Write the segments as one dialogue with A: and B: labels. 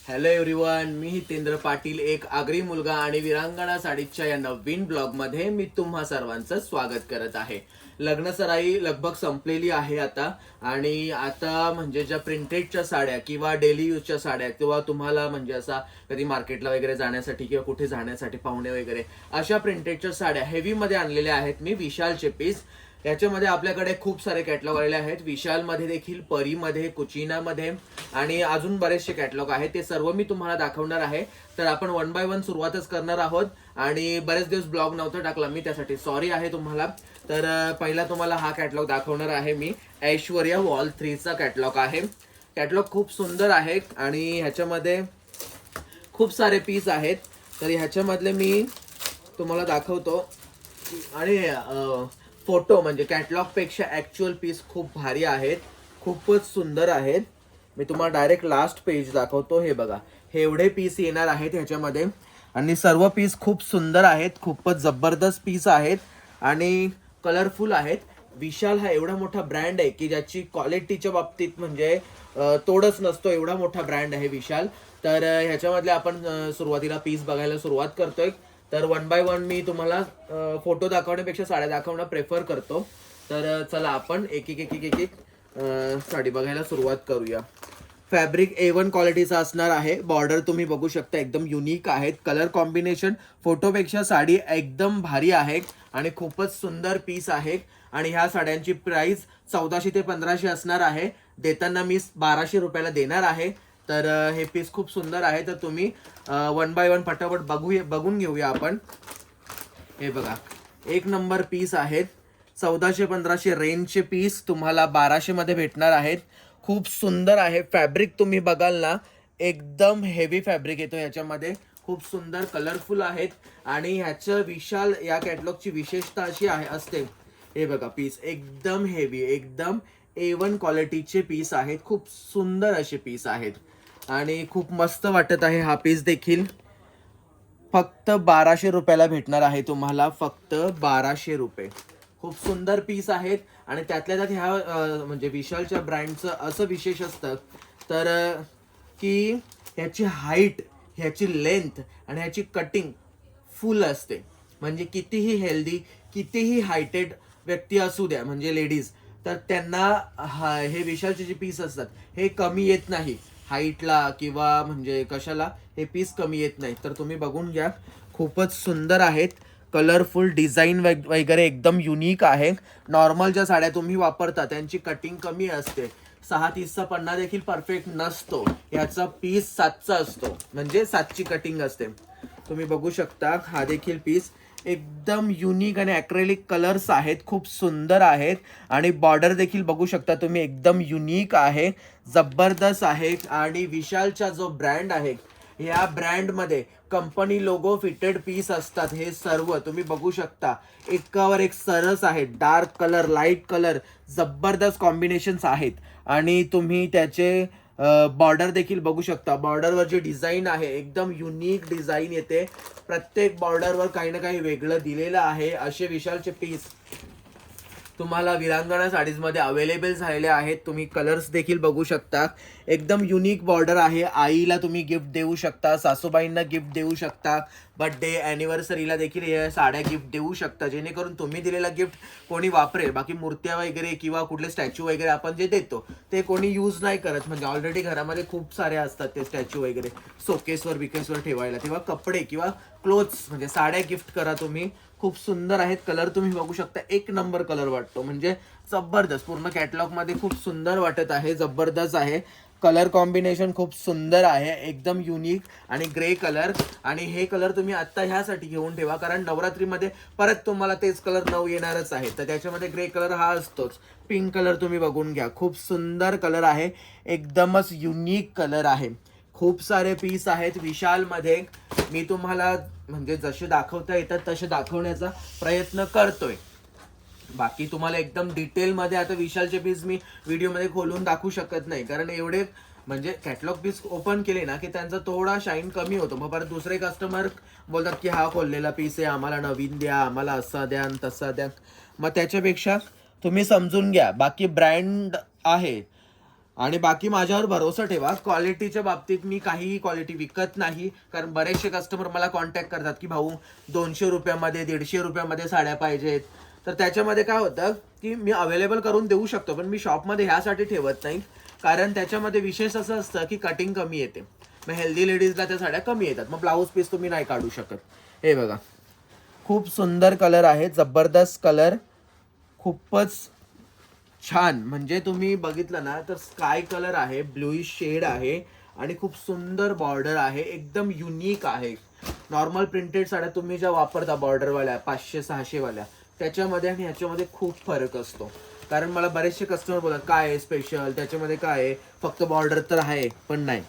A: Hello everyone, मी हितेंद्र पाटील, एक आगरी मुलगा आणि विरांगणा साडीच्या या नवीन ब्लॉगमध्ये मी तुम्हा सर्वांचं स्वागत करत आहे. लग्नसराई लगभग संपलेली आहे आता. आणि आता म्हणजे ज्या प्रिंटेडच्या साड्या किंवा डेली यूजच्या साड्या किंवा तुम्हाला म्हणजे असा कधी मार्केटला वगैरे जाण्यासाठी किंवा कुठे जाण्यासाठी पाहुणे वगैरे अशा प्रिंटेडच्या साड्या हेवीमध्ये आणलेल्या आहेत मी विशालचे पीस. याच्यामध्ये आपल्याकडे खूप सारे कॅटलॉग आलेले आहेत. विशालमध्ये देखील, परीमध्ये, कुचिनामध्ये आणि अजून बरेचसे कॅटलॉग आहेत. ते सर्व मी तुम्हाला दाखवणार आहे. तर आपण वन बाय वन सुरुवातच करणार आहोत. आणि बरेच दिवस ब्लॉग नव्हता टाकला मी, त्यासाठी सॉरी आहे तुम्हाला. तर पहिला तुम्हाला हा कॅटलॉग दाखवणार आहे मी. ऐश्वर्या वॉल 3चा कॅटलॉग आहे. कॅटलॉग खूप सुंदर आहे आणि ह्याच्यामध्ये खूप सारे पीस आहेत. तर ह्याच्यामधले मी तुम्हाला दाखवतो. आणि फोटो म्हणजे कॅटलॉग पेक्षा ऍक्च्युअल पीस खूप भारी आहेत, खूपच सुंदर आहेत. मी तुम्हाला डायरेक्ट लास्ट पेज दाखवतो. हे बघा, हे एवढे पीस येणार आहेत ह्याच्यामध्ये आणि सर्व पीस खूप सुंदर आहेत, खूपच जबरदस्त पीस आहेत आणि कलरफुल आहेत. विशाल हा एवढा मोठा ब्रँड आहे की ज्याची क्वालिटीच्या बाबतीत म्हणजे तोडच नसतो, एवढा मोठा ब्रँड आहे विशाल. तर ह्याच्यामधले आपण सुरुवातीला पीस बघायला सुरुवात करतोय. तर वन बाय वन मी तुम्हाला फोटो दाखवण्यापेक्षा साड्या दाखवणं प्रेफर करतो. तर चला आपण एक एक एक एक एक साडी बघायला सुरुवात करूया. फॅब्रिक A1 क्वालिटीचा असणार आहे. बॉर्डर तुम्ही बघू शकता, एकदम युनिक आहेत. कलर कॉम्बिनेशन फोटोपेक्षा साडी एकदम भारी आहे आणि खूपच सुंदर पीस आहे. आणि ह्या साड्यांची प्राइस 1400 ते 1500 असणार आहे. देताना मी 1200 रुपयाला देणार आहे. तर हे पीस खूप सुंदर आहे. तर तुम्ही वन बाय वन पटापट बघून घेऊया आपण. हे बघा, एक नंबर पीस आहेत. 1400-1500 रेंजचे पीस तुम्हाला 1200 मध्ये भेटणार आहेत. खूप सुंदर आहे. फॅब्रिक तुम्ही बघाल ना, एकदम हेवी फॅब्रिक येतो ह्याच्यामध्ये. खूप सुंदर कलरफुल आहेत. आणि ह्याचं विशाल या कॅटलॉगची विशेषता अशी असते. हे बघा, पीस एकदम हेवी, एकदम A1 क्वालिटीचे पीस आहेत. खूप सुंदर असे पीस आहेत आणि खूप मस्त वाटत आहे. हा पीस देखील फक्त 1200 रुपयाला भेटणार आहे तुम्हाला, फक्त 1200 रुपये. खूप सुंदर पीस आहेत. आणि त्यातल्या त्यात ह्या म्हणजे विशालच्या ब्रँडचं असं विशेष असतं तर की ह्याची हाईट, ह्याची लेंथ आणि ह्याची कटिंग फुल असते. म्हणजे कितीही हेल्दी, कितीही हायटेड व्यक्ती असू द्या, म्हणजे लेडीज, तर त्यांना हे विशालचे जे पीस असतात हे कमी येत नाही हाईटला किंवा म्हणजे कशाला. हे पीस कमी येत नाही. तर तुम्ही बघून घ्या, खूपच सुंदर आहेत. कलरफुल डिझाईन वगैरे एकदम युनिक आहे. नॉर्मल ज्या साड्या तुम्ही वापरता त्यांची कटिंग कमी असते. 6:30चा पन्ना देखील परफेक्ट नसतो. याचा पीस 7चा असतो, म्हणजे 7ची कटिंग असते. तुम्ही बघू शकता, हा देखील पीस एकदम युनिक आणि ॲक्रेलिक कलर्स आहेत, खूप सुंदर आहेत. आणि बॉर्डर देखील बघू शकता तुम्ही, एकदम युनिक आहे, जबरदस्त आहे. आणि विशालचा जो ब्रँड आहे, या ब्रँडमध्ये कंपनी लोगो फिटेड पीस असतात. हे सर्व तुम्ही बघू शकता, एकावर एक सरस आहे. डार्क कलर, लाईट कलर, जबरदस्त कॉम्बिनेशन्स आहेत. आणि तुम्ही त्याचे बॉर्डर देखील बघू शकता. बॉर्डरवर जी डिझाईन आहे एकदम युनिक डिझाईन येते. प्रत्येक बॉर्डरवर काही ना काही वेगळं दिलेलं आहे. असे विशालचे पीस तुम्हाला विरांगणा साडीजमध्ये अवेलेबल झालेले आहेत. तुम्ही कलर्स देखील बघू शकता. एकदम युनिक बॉर्डर आहे. आईला तुम्ही गिफ्ट देऊ शकता, सासूबाईंना गिफ्ट देऊ शकता, बर्थडे ॲनिव्हर्सरीला देखील हे साड्या गिफ्ट देऊ शकता, जेणेकरून तुम्ही दिलेला गिफ्ट कोणी वापरेल. बाकी मूर्त्या वगैरे किंवा कुठले स्टॅच्यू वगैरे आपण जे देतो ते कोणी यूज नाही करत. म्हणजे ऑलरेडी घरामध्ये खूप सारे असतात ते स्टॅच्यू वगैरे सोकेसवर बिकेसवर ठेवायला. तेव्हा कपडे किंवा क्लोथ्स म्हणजे साड्या गिफ्ट करा तुम्ही. खूप सुंदर आहेत. कलर तुम्ही बघू शकता, एक नंबर कलर वाटतो, म्हणजे जबरदस्त. पूर्ण कॅटलॉग मध्ये खूप सुंदर वाटत आहे, जबरदस्त आहे. कलर कॉम्बिनेशन खूप सुंदर आहे, एकदम युनिक. आणि ग्रे कलर, आणि हे कलर तुम्ही आत्ता ह्यासाठी घेऊन ठेवा कारण नवरात्रीमध्ये परत तुम्हाला तेच कलर नऊ येणारच आहे. तर त्याच्यामध्ये ग्रे कलर हा असतोच. पिंक कलर तुम्ही बघून घ्या, खूप सुंदर कलर आहे, एकदमच युनिक कलर आहे. खूप सारे पीस आहेत विशालमध्ये. मी तुम्हाला म्हणजे जसे दाखवता येतात तसे दाखवण्याचा प्रयत्न करतोय. बाकी तुम्हाला एकदम डिटेलमध्ये आता विशालचे पीस मी व्हिडिओमध्ये खोलून दाखवू शकत नाही, कारण एवढे म्हणजे कॅटलॉग पीस ओपन केले ना की त्यांचा थोडा शाईन कमी होतो. मग परत दुसरे कस्टमर बोलतात की हा खोललेला पीस आहे, आम्हाला नवीन द्या, आम्हाला असा द्या तसा द्या. मग त्याच्यापेक्षा तुम्ही समजून घ्या. बाकी ब्रँड आहे आणि बाकी माझ्यावर भरोसा ठेवा, क्वालिटीच्या बाबतीत मी काहीही क्वालिटी विकत नाही. कारण बरेचसे कस्टमर मला कॉन्टॅक्ट करतात की भाऊ 200 रुपयामध्ये 150 रुपयामध्ये साड्या पाहिजेत. तर त्याच्यामध्ये काय होतं की मी अवेलेबल करून देऊ शकतो, पण मी शॉपमध्ये ह्यासाठी ठेवत नाही कारण त्याच्यामध्ये विशेष असं असतं की कटिंग कमी येते. मग हेल्दी लेडीजला त्या साड्या कमी येतात, मग ब्लाऊज पीस तुम्ही नाही काढू शकत. हे बघा, खूप सुंदर कलर आहे, जबरदस्त कलर, खूपच छान. म्हणजे तुम्ही बघितलं ना तर स्काय कलर आहे, ब्लूइश शेड आहे आणि खूप सुंदर बॉर्डर आहे, एकदम युनिक आहे. नॉर्मल प्रिंटेड साड्या तुम्ही ज्या वापरता बॉर्डरवाल्या 500-600 वाल्या, त्याच्यामध्ये आणि ह्याच्यामध्ये खूप फरक असतो. कारण मला बरेचसे कस्टमर बोलतात काय आहे स्पेशल त्याच्यामध्ये, काय आहे फक्त बॉर्डर तर आहे, पण नाही.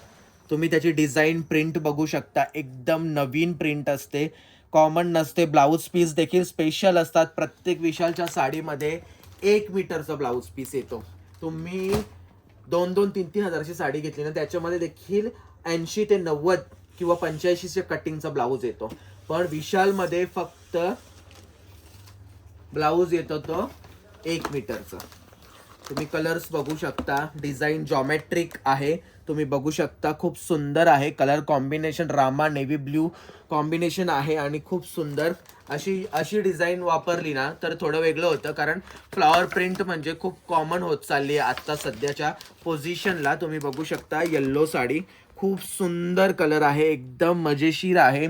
A: तुम्ही त्याची डिझाईन प्रिंट बघू शकता, एकदम नवीन प्रिंट असते, कॉमन नसते. ब्लाऊज पीस देखील स्पेशल असतात. प्रत्येक विशालच्या साडीमध्ये 1 मीटरचा ब्लाऊज पीस येतो. तुम्ही 2-3 हजारची साडी घेतली ना त्याच्यामध्ये देखील 80 ते 90 किंवा 85च्या कटिंगचा ब्लाऊज येतो. पण विशालमध्ये फक्त ब्लाऊज येतो तो 1 मीटरचा. तुम्ही कलर्स बघू शकता, डिझाईन जॉमेट्रिक आहे, तुम्ही बघू शकता, खूप सुंदर आहे. Colour combination Rama navy blue combination आहे आणि खूप सुंदर अशी डिझाईन वापरली ना तर थोडं वेगळं होतं. कारण फ्लॉवर प्रिंट म्हणजे खूप कॉमन होत चालली आहे आत्ता सध्याच्या पोझिशनला. तुम्ही बघू शकता येल्लो साडी, खूप सुंदर कलर आहे, एकदम मजेशीर आहे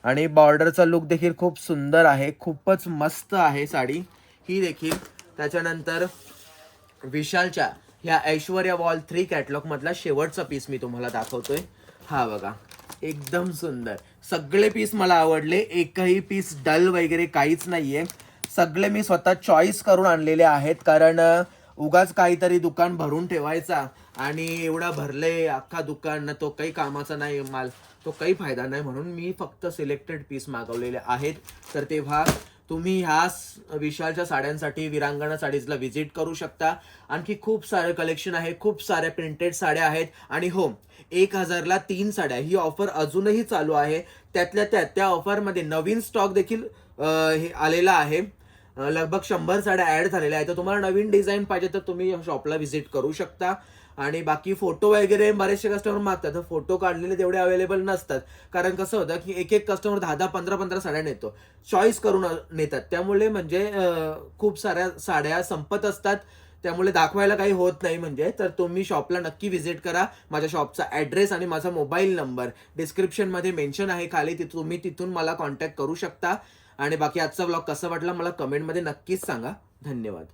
A: आणि बॉर्डरचा लुक देखील खूप सुंदर आहे, खूपच मस्त आहे साडी ही देखील. त्याच्यानंतर विशालच्या ह्या ऐश्वर्या वॉल 3 कॅटलॉग मधला शेवटचा पीस मी तुम्हाला दाखवतोय. हा बघा, एकदम सुंदर. सगळे पीस मला आवडले, एकही पीस डल वगैरे काहीच नाहीये. सगळे मी स्वतः चॉईस करून आणलेले आहेत. कारण उगाच काहीतरी दुकान भरून ठेवायचा आणि एवढा भरले अख्खा दुकान, तो काही कामाचा नाही माल, तो काही फायदा नाही. म्हणून मी फक्त सिलेक्टेड पीस मागवलेले आहेत. तर तेव्हा तुम्ही ह्या विशालच्या साड्यांसाठी विरांगणा साडीजला व्हिजिट करू शकता. आणखी खूप सारे कलेक्शन आहे, खूप साऱ्या प्रिंटेड साड्या आहेत. आणि हो, 1000ला 3 साड्या ही ऑफर अजूनही चालू आहे. त्यातल्या त्या ऑफरमध्ये नवीन स्टॉक देखील हे आलेला आहे. लगभग 100 साड्या ऍड झालेल्या आहेत. तर तुम्हाला नवीन डिझाईन पाहिजे तर तुम्ही शॉपला व्हिजिट करू शकता. आणि बाकी फोटो वगैरे बरेचसे कस्टमर मागतात, तर फोटो काढलेले तेवढे अवेलेबल नसतात. कारण कसं होतं की एक कस्टमर 10-10, 15-15 साड्या नेतो, चॉईस करून नेतात. त्यामुळे म्हणजे खूप साऱ्या साड्या संपत असतात, त्यामुळे दाखवायला काही होत नाही. म्हणजे तर तुम्ही शॉपला नक्की व्हिजिट करा. माझ्या शॉपचा ॲड्रेस आणि माझा मोबाईल नंबर डिस्क्रिप्शनमध्ये मेन्शन आहे खाली, तुम्ही तिथून मला कॉन्टॅक्ट करू शकता. आणि बाकी आजचा व्लॉग कसा वाटला मला कमेंटमध्ये नक्कीच सांगा. धन्यवाद.